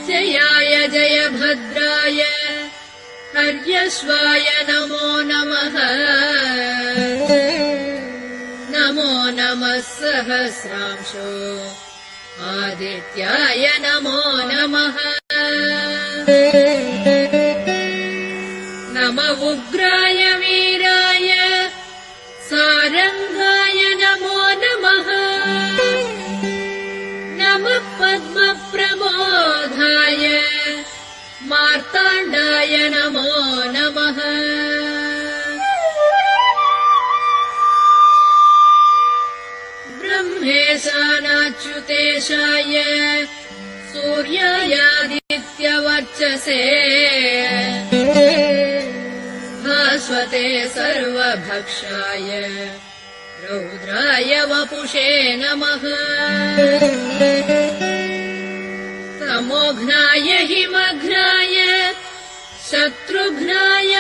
जयाय जयभद्राय हर्यश्वाय नमो नमः। नमो नमः सहस्रांशो आदित्याय नमो नमः। नमः उग्राय वीराय सारंगाय नमो नमः। नमः पद्मप्रबोधाय मार्ताण्डाय नमो नमः। ब्रह्मेशानाच्युतेशाय सूर्यायादित्यवर्चसे भास्वते सर्वभक्षाय रौद्राय वपुषे नमः। तमोघ्नाय हिमघ्नाय शत्रुघ्नाय